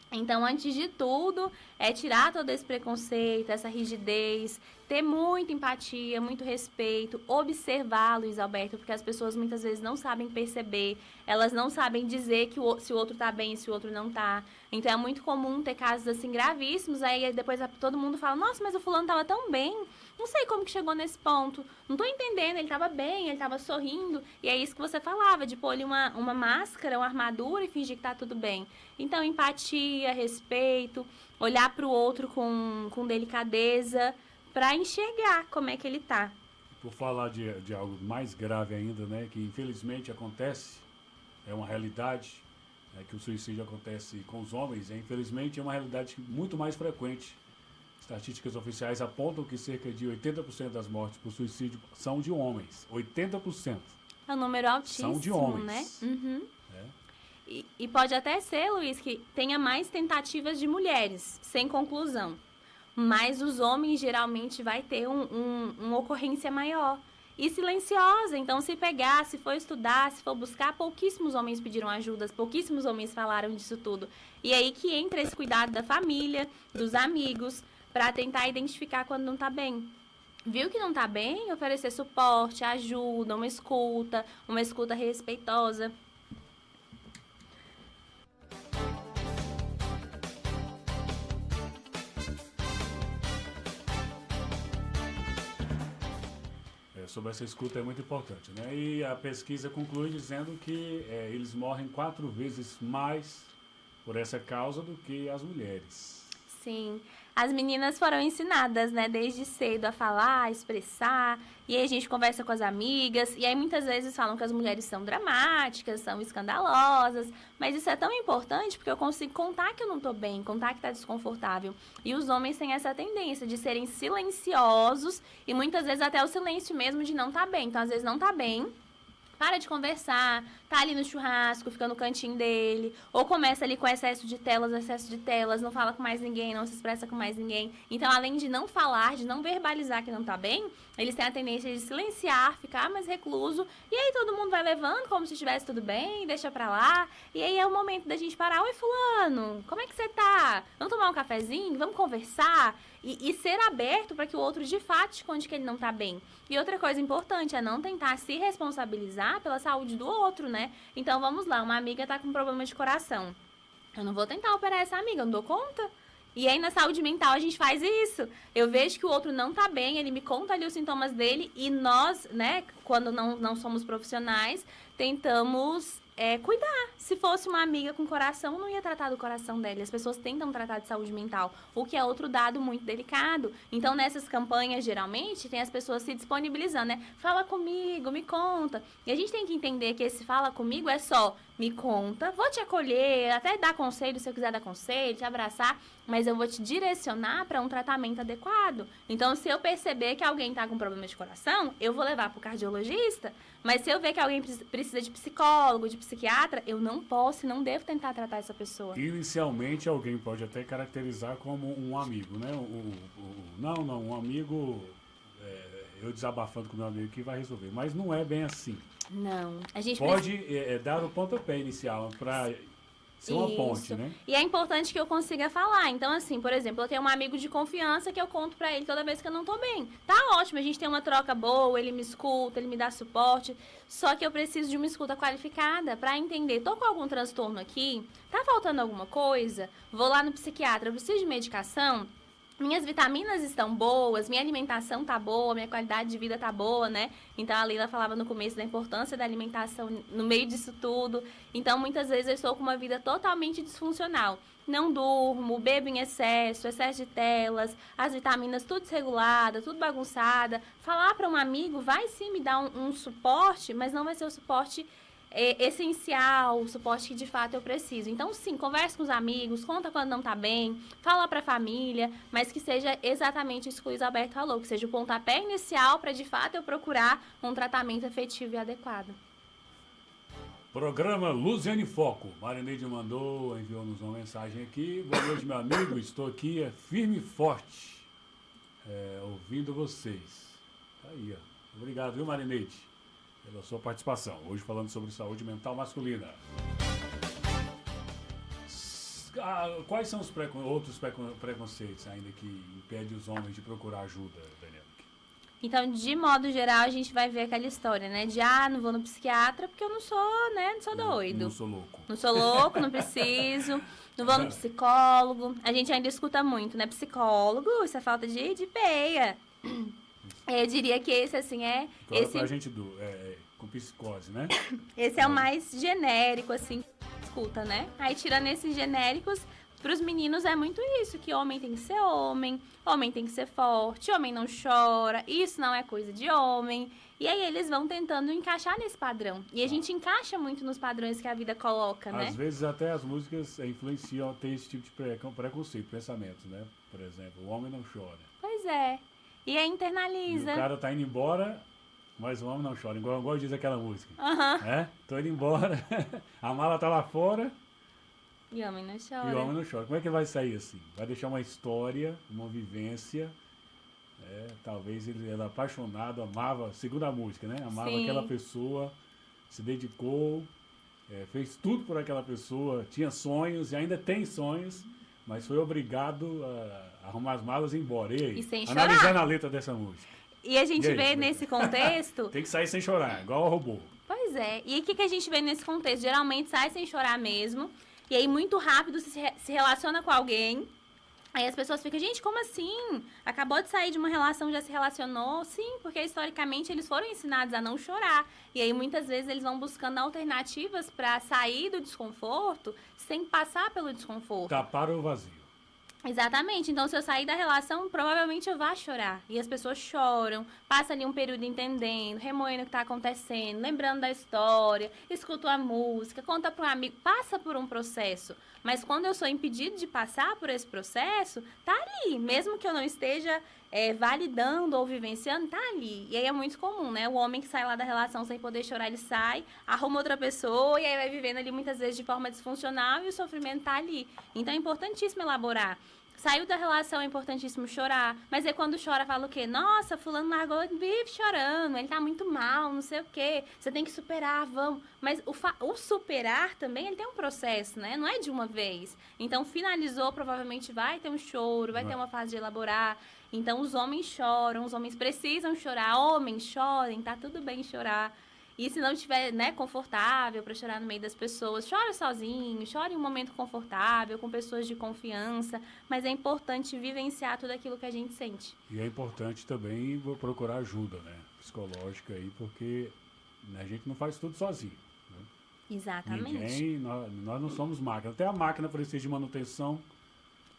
Então, antes de tudo, é tirar todo esse preconceito, essa rigidez, ter muita empatia, muito respeito, observar, Luiz Alberto, porque as pessoas muitas vezes não sabem perceber, elas não sabem dizer que se o outro tá bem e se o outro não tá. Então, é muito comum ter casos assim gravíssimos, aí depois todo mundo fala, nossa, mas o fulano tava tão bem, não sei como que chegou nesse ponto, não tô entendendo, ele tava bem, ele tava sorrindo, e é isso que você falava, de pôr ali uma máscara, uma armadura e fingir que tá tudo bem. Então, empatia, respeito, olhar pro outro com delicadeza, para enxergar como é que ele tá. Por falar de algo mais grave ainda, né, que infelizmente acontece, é uma realidade, que o suicídio acontece com os homens, infelizmente é uma realidade muito mais frequente. Estatísticas oficiais apontam que cerca de 80% das mortes por suicídio são de homens. 80%. É um número altíssimo, são de homens, né? Uhum. E pode até ser, Luiz, que tenha mais tentativas de mulheres, sem conclusão. Mas os homens geralmente vai ter uma ocorrência maior. E silenciosa. Então, se pegar, se for estudar, se for buscar, pouquíssimos homens pediram ajuda, pouquíssimos homens falaram disso tudo. E aí que entra esse cuidado da família, dos amigos, para tentar identificar quando não tá bem. Viu que não tá bem? Oferecer suporte, ajuda, uma escuta respeitosa. sobre essa escuta é muito importante, né? E a pesquisa conclui dizendo que eles morrem 4 vezes mais por essa causa do que as mulheres. Sim, as meninas foram ensinadas, né, desde cedo a falar, a expressar, e aí a gente conversa com as amigas, e aí muitas vezes falam que as mulheres são dramáticas, são escandalosas, mas isso é tão importante porque eu consigo contar que eu não tô bem, contar que tá desconfortável. E os homens têm essa tendência de serem silenciosos e muitas vezes até o silêncio mesmo de não tá bem. Então, às vezes não tá bem, para de conversar, tá ali no churrasco, fica no cantinho dele, ou começa ali com excesso de telas, não fala com mais ninguém, não se expressa com mais ninguém. Então, além de não falar, de não verbalizar que não tá bem, eles têm a tendência de silenciar, ficar mais recluso, e aí todo mundo vai levando como se estivesse tudo bem, deixa pra lá, e aí é o momento da gente parar. Oi, fulano, como é que você tá? Vamos tomar um cafezinho? Vamos conversar? E ser aberto para que o outro de fato te conte que ele não tá bem. E outra coisa importante é não tentar se responsabilizar pela saúde do outro, né? Então vamos lá, uma amiga tá com problema de coração. Eu não vou tentar operar essa amiga, eu não dou conta. E aí na saúde mental a gente faz isso. Eu vejo que o outro não tá bem, ele me conta ali os sintomas dele e nós, né, quando não somos profissionais, tentamos cuidar. Se fosse uma amiga com coração, não ia tratar do coração dela. As pessoas tentam tratar de saúde mental, o que é outro dado muito delicado. Então, nessas campanhas, geralmente, tem as pessoas se disponibilizando, né? Fala comigo, me conta. E a gente tem que entender que esse fala comigo é só me conta, vou te acolher, até dar conselho se eu quiser dar conselho, te abraçar, mas eu vou te direcionar para um tratamento adequado. Então, se eu perceber que alguém está com problema de coração, eu vou levar para o cardiologista, mas se eu ver que alguém precisa de psicólogo, de psiquiatra, eu não posso e não devo tentar tratar essa pessoa. Inicialmente, alguém pode até caracterizar como um amigo, né? Um amigo, eu desabafando com meu amigo que vai resolver, mas não é bem assim. Não, a gente pode dar o pontapé inicial para ser uma ponte, né? E é importante que eu consiga falar. Então, assim, por exemplo, eu tenho um amigo de confiança que eu conto pra ele toda vez que eu não tô bem. Tá ótimo, a gente tem uma troca boa, ele me escuta, ele me dá suporte. Só que eu preciso de uma escuta qualificada pra entender, tô com algum transtorno aqui? Tá faltando alguma coisa? Vou lá no psiquiatra, eu preciso de medicação? Minhas vitaminas estão boas, minha alimentação tá boa, minha qualidade de vida tá boa, né? Então, a Leila falava no começo da importância da alimentação no meio disso tudo. Então, muitas vezes eu estou com uma vida totalmente disfuncional. Não durmo, bebo em excesso de telas, as vitaminas tudo desregulada, tudo bagunçada. Falar para um amigo vai sim me dar um suporte, mas não vai ser o suporte essencial, o suporte que de fato eu preciso. Então, sim, converse com os amigos, conta quando não tá bem, fala pra família, mas que seja exatamente isso que o Luiz Alberto falou, que seja o pontapé inicial para de fato eu procurar um tratamento efetivo e adequado. Programa Luziane Foco. Marineide enviou-nos uma mensagem aqui. Boa noite, meu amigo. Estou aqui firme e forte, ouvindo vocês. Tá aí, ó. Obrigado, viu, Marineide, pela sua participação. Hoje falando sobre saúde mental masculina. Quais são os outros preconceitos ainda que impedem os homens de procurar ajuda, Daniela? Então, de modo geral, a gente vai ver aquela história, né? De, não vou no psiquiatra porque eu não sou, né? Não sou doido. Não sou louco. Não sou louco, não preciso. Não vou no psicólogo. A gente ainda escuta muito, né? Psicólogo, isso é falta de peia. Eu diria que esse, assim, Agora pra gente com psicose, né? Esse é o mais genérico, assim, escuta, né? Aí, tirando esses genéricos, pros meninos é muito isso, que homem tem que ser homem tem que ser forte, homem não chora, isso não é coisa de homem. E aí eles vão tentando encaixar nesse padrão. E a gente encaixa muito nos padrões que a vida coloca, né? Às vezes até as músicas influenciam a ter esse tipo de preconceito, pensamento, né? Por exemplo, o homem não chora. Pois é. E aí internaliza. E o cara tá indo embora, mas o homem não chora. Igual diz aquela música. Tô indo embora, a mala tá lá fora. E o homem não chora. E o homem não chora. Como é que ele vai sair assim? Vai deixar uma história, uma vivência. Talvez ele era apaixonado, amava, segundo a música, né? Amava aquela pessoa, se dedicou, fez tudo por aquela pessoa, tinha sonhos e ainda tem sonhos, mas foi obrigado a arrumar as malas e ir embora. E aí? E sem chorar. Analisando a letra dessa música. E a gente vê nesse contexto... Tem que sair sem chorar, igual o robô. Pois é. E o que a gente vê nesse contexto? Geralmente sai sem chorar mesmo. E aí, muito rápido, se relaciona com alguém. Aí as pessoas ficam, gente, como assim? Acabou de sair de uma relação, já se relacionou? Sim, porque historicamente eles foram ensinados a não chorar. E aí muitas vezes eles vão buscando alternativas para sair do desconforto sem passar pelo desconforto. Tapar o vazio. Exatamente. Então, se eu sair da relação, provavelmente eu vou chorar. E as pessoas choram, passa ali um período entendendo, remoendo o que está acontecendo, lembrando da história, escuta a música, conta para um amigo, passa por um processo. Mas quando eu sou impedido de passar por esse processo, tá ali. Mesmo que eu não esteja validando ou vivenciando, tá ali. E aí é muito comum, né? O homem que sai lá da relação sem poder chorar, ele sai, arruma outra pessoa e aí vai vivendo ali muitas vezes de forma disfuncional e o sofrimento tá ali. Então é importantíssimo elaborar. Saiu da relação, é importantíssimo chorar. Mas aí quando chora, fala o quê? Nossa, fulano largou, vive chorando, ele tá muito mal, não sei o quê. Você tem que superar, vamos. Mas o superar também, ele tem um processo, né? Não é de uma vez. Então, finalizou, provavelmente vai ter um choro, vai ter uma fase de elaborar. Então, os homens choram, os homens precisam chorar. Homens, chorem, tá tudo bem chorar. E se não estiver, né, confortável para chorar no meio das pessoas, chore sozinho, chore em um momento confortável, com pessoas de confiança, mas é importante vivenciar tudo aquilo que a gente sente. E é importante também procurar ajuda, né, psicológica aí, porque a gente não faz tudo sozinho. Né? Exatamente. Nós não somos máquina. Até a máquina precisa de manutenção.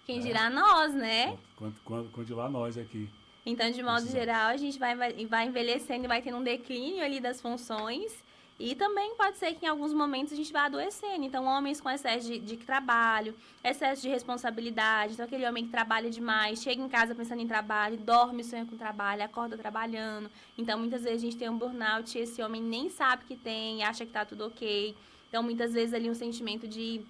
Quem dirá nós, né? Quando dirá nós aqui. Então, de modo geral, a gente vai envelhecendo e vai tendo um declínio ali das funções. E também pode ser que em alguns momentos a gente vá adoecendo. Então, homens com excesso de trabalho, excesso de responsabilidade. Então, aquele homem que trabalha demais, chega em casa pensando em trabalho, dorme, sonha com trabalho, acorda trabalhando. Então, muitas vezes a gente tem um burnout e esse homem nem sabe que tem, acha que tá tudo ok. Então, muitas vezes ali um sentimento de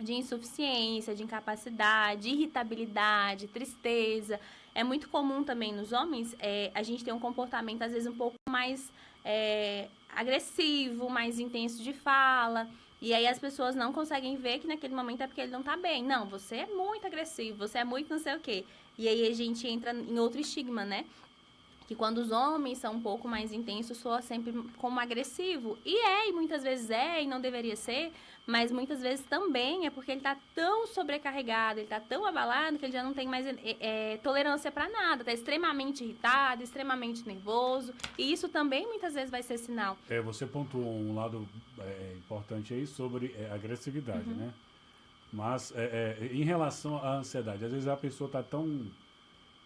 insuficiência, de incapacidade, irritabilidade, tristeza. É muito comum também nos homens a gente ter um comportamento, às vezes, um pouco mais agressivo, mais intenso de fala. E aí as pessoas não conseguem ver que naquele momento é porque ele não tá bem. Não, você é muito agressivo, você é muito não sei o quê. E aí a gente entra em outro estigma, né? Que quando os homens são um pouco mais intensos, soa sempre como agressivo. E muitas vezes e não deveria ser, mas muitas vezes também é porque ele tá tão sobrecarregado, ele tá tão abalado que ele já não tem mais tolerância para nada, tá extremamente irritado, extremamente nervoso, e isso também muitas vezes vai ser sinal. Você pontuou um lado importante aí sobre agressividade, né? Mas em relação à ansiedade, às vezes a pessoa tá tão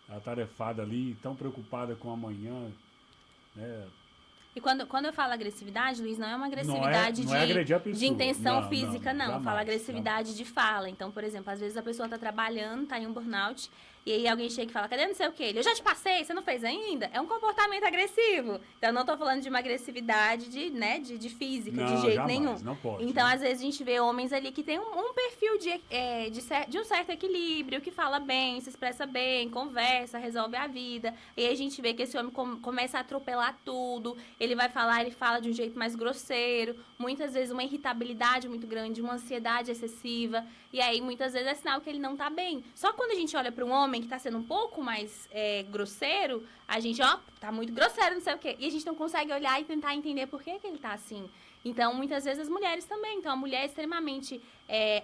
atarefada ali, tão preocupada com amanhã, né? E quando eu falo agressividade, Luiz, não é uma agressividade de intenção física, não. Eu falo agressividade de fala. Então, por exemplo, às vezes a pessoa tá trabalhando, tá em um burnout, e aí alguém chega e fala, cadê não sei o quê? Eu já te passei, você não fez ainda? É um comportamento agressivo. Então, eu não tô falando de uma agressividade de física, de jeito nenhum. Não pode, então, às vezes, a gente vê homens ali que tem um perfil de um certo equilíbrio, que fala bem, se expressa bem, conversa, resolve a vida. E aí a gente vê que esse homem começa a atropelar tudo, ele fala de um jeito mais grosseiro, muitas vezes uma irritabilidade muito grande, uma ansiedade excessiva, e aí muitas vezes é sinal que ele não tá bem. Só quando a gente olha para um homem que tá sendo um pouco mais grosseiro, a gente, tá muito grosseiro, não sei o quê, e a gente não consegue olhar e tentar entender por que ele tá assim. Então, muitas vezes as mulheres também. Então, a mulher extremamente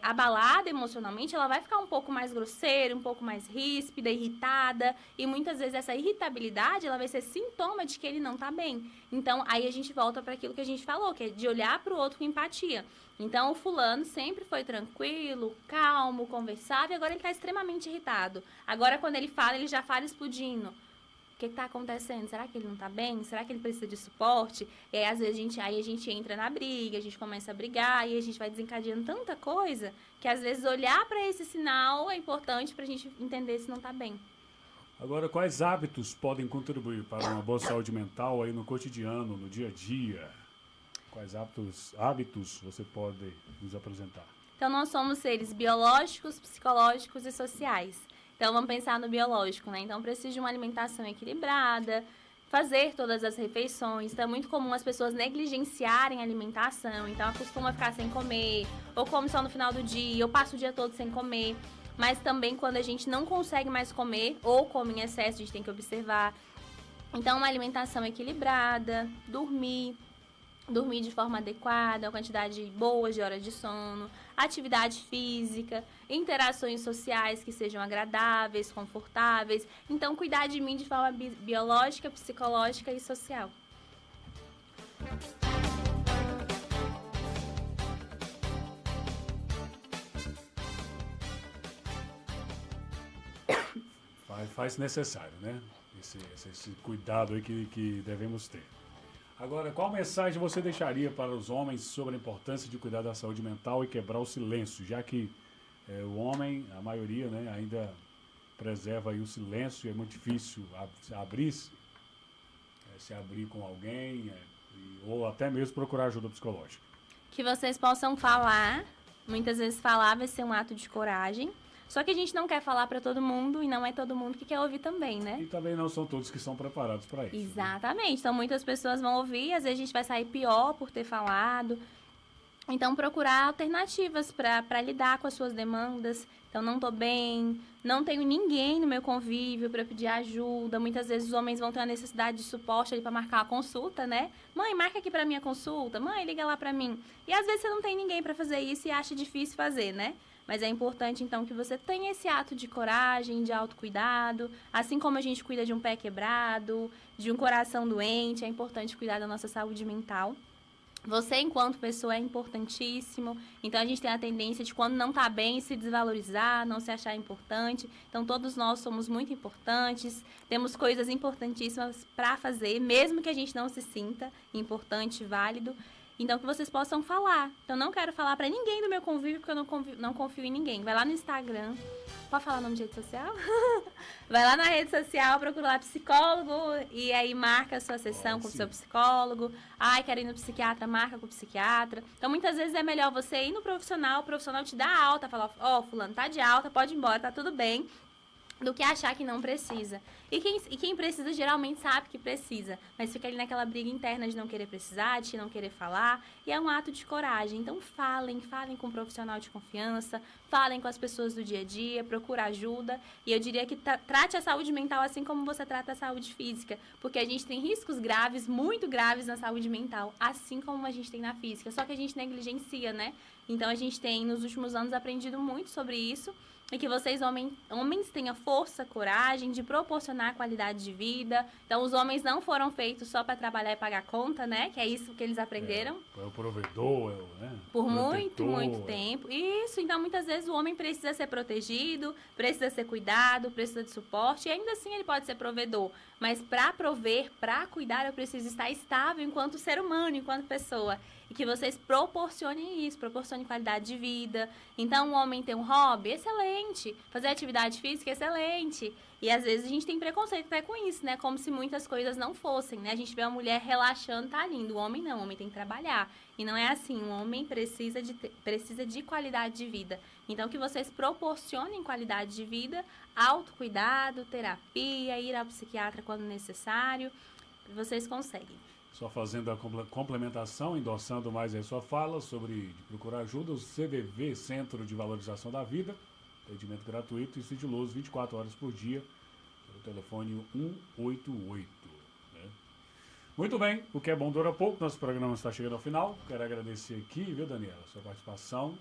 abalada emocionalmente, ela vai ficar um pouco mais grosseira, um pouco mais ríspida, irritada. E muitas vezes essa irritabilidade, ela vai ser sintoma de que ele não tá bem. Então, aí a gente volta para aquilo que a gente falou, que é de olhar para o outro com empatia. Então, o fulano sempre foi tranquilo, calmo, conversável, e agora ele tá extremamente irritado. Agora, quando ele fala, ele já fala explodindo. O que está acontecendo? Será que ele não está bem? Será que ele precisa de suporte? E aí, às vezes, a gente entra na briga, a gente começa a brigar, e a gente vai desencadeando tanta coisa, que às vezes olhar para esse sinal é importante para a gente entender se não está bem. Agora, quais hábitos podem contribuir para uma boa saúde mental aí no cotidiano, no dia a dia? Quais hábitos você pode nos apresentar? Então, nós somos seres biológicos, psicológicos e sociais. Então, vamos pensar no biológico, né? Então, precisa de uma alimentação equilibrada, fazer todas as refeições. Então, é muito comum as pessoas negligenciarem a alimentação. Então, acostuma ficar sem comer, ou come só no final do dia, ou passa o dia todo sem comer. Mas também, quando a gente não consegue mais comer, ou come em excesso, a gente tem que observar. Então, uma alimentação equilibrada, dormir. dormir de forma adequada, uma quantidade boa de horas de sono, atividade física, interações sociais que sejam agradáveis, confortáveis. Então, cuidar de mim de forma biológica, psicológica e social. Faz necessário, né? Esse cuidado aí que devemos ter. Agora, qual mensagem você deixaria para os homens sobre a importância de cuidar da saúde mental e quebrar o silêncio, já que o homem, a maioria, né, ainda preserva aí o silêncio e é muito difícil se abrir com alguém ou até mesmo procurar ajuda psicológica? Que vocês possam falar, muitas vezes falar vai ser um ato de coragem, só que a gente não quer falar para todo mundo e não é todo mundo que quer ouvir também, né? E também não são todos que são preparados para isso. Exatamente. Né? Então, muitas pessoas vão ouvir e às vezes a gente vai sair pior por ter falado. Então, procurar alternativas para lidar com as suas demandas. Então, não tô bem, não tenho ninguém no meu convívio para pedir ajuda. Muitas vezes os homens vão ter uma necessidade de suporte ali para marcar uma consulta, né? Mãe, marca aqui para minha consulta. Mãe, liga lá para mim. E às vezes você não tem ninguém para fazer isso e acha difícil fazer, né? Mas é importante, então, que você tenha esse ato de coragem, de autocuidado. Assim como a gente cuida de um pé quebrado, de um coração doente, é importante cuidar da nossa saúde mental. Você, enquanto pessoa, é importantíssimo. Então, a gente tem a tendência de, quando não tá bem, se desvalorizar, não se achar importante. Então, todos nós somos muito importantes. Temos coisas importantíssimas para fazer, mesmo que a gente não se sinta importante, válido. Então, que vocês possam falar. Então, não quero falar para ninguém do meu convívio, porque eu não confio em ninguém. Vai lá no Instagram. Pode falar o nome de rede social? Vai lá na rede social, procura lá psicólogo e aí marca a sua sessão com o seu psicólogo. Ai, quero ir no psiquiatra, marca com o psiquiatra. Então, muitas vezes é melhor você ir no profissional, o profissional te dá alta, falar, fulano, tá de alta, pode ir embora, tá tudo bem, do que achar que não precisa. E quem precisa geralmente sabe que precisa, mas fica ali naquela briga interna de não querer precisar, de não querer falar, e é um ato de coragem. Então falem com um profissional de confiança, falem com as pessoas do dia a dia, procura ajuda, e eu diria que trate a saúde mental assim como você trata a saúde física, porque a gente tem riscos graves, muito graves na saúde mental, assim como a gente tem na física, só que a gente negligencia, né? Então a gente tem, nos últimos anos, aprendido muito sobre isso, e que vocês, homens, tenham força, coragem de proporcionar qualidade de vida. Então, os homens não foram feitos só para trabalhar e pagar conta, né? Que é isso que eles aprenderam. É o provedor, né? Por muito tempo. Isso, então, muitas vezes o homem precisa ser protegido, precisa ser cuidado, precisa de suporte. E ainda assim ele pode ser provedor. Mas para prover, para cuidar, eu preciso estar estável enquanto ser humano, enquanto pessoa. E que vocês proporcionem isso, proporcionem qualidade de vida. Então, o homem tem um hobby? Excelente. Fazer atividade física? Excelente. E às vezes a gente tem preconceito até com isso, né? Como se muitas coisas não fossem, né? A gente vê uma mulher relaxando, tá lindo. O homem não, o homem tem que trabalhar. E não é assim, o homem precisa de qualidade de vida. Então, que vocês proporcionem qualidade de vida, autocuidado, terapia, ir ao psiquiatra quando necessário. Vocês conseguem. Só fazendo a complementação, endossando mais a sua fala sobre de procurar ajuda, o CVV, Centro de Valorização da Vida, atendimento gratuito e sigiloso 24 horas por dia, pelo telefone 188. Né? Muito bem, o que é bom dura pouco, nosso programa está chegando ao final. Quero agradecer aqui, viu, Daniela, sua participação,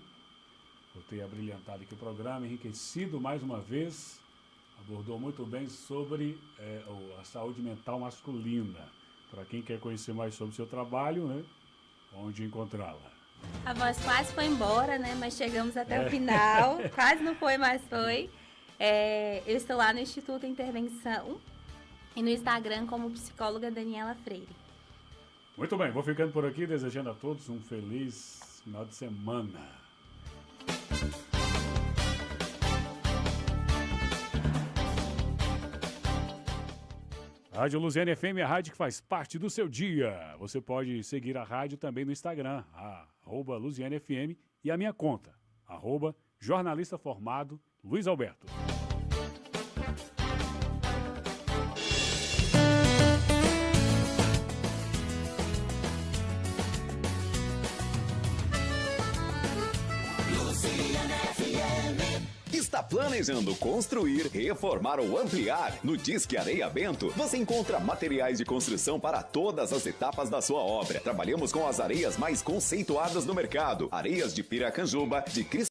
por ter abrilhantado aqui o programa, enriquecido mais uma vez, abordou muito bem sobre a saúde mental masculina. Para quem quer conhecer mais sobre o seu trabalho, né? Onde encontrá-la? A voz quase foi embora, né? Mas chegamos até o final. Quase não foi, mas foi. Eu estou lá no Instituto Intervenção e no Instagram como psicóloga Daniela Freire. Muito bem, vou ficando por aqui, desejando a todos um feliz final de semana. Rádio Luziane FM é a rádio que faz parte do seu dia. Você pode seguir a rádio também no Instagram, @Luziane FM, e a minha conta, @jornalista formado Luiz Alberto. Está planejando construir, reformar ou ampliar? No Disque Areia Bento, você encontra materiais de construção para todas as etapas da sua obra. Trabalhamos com as areias mais conceituadas no mercado. Areias de Piracanjuba, de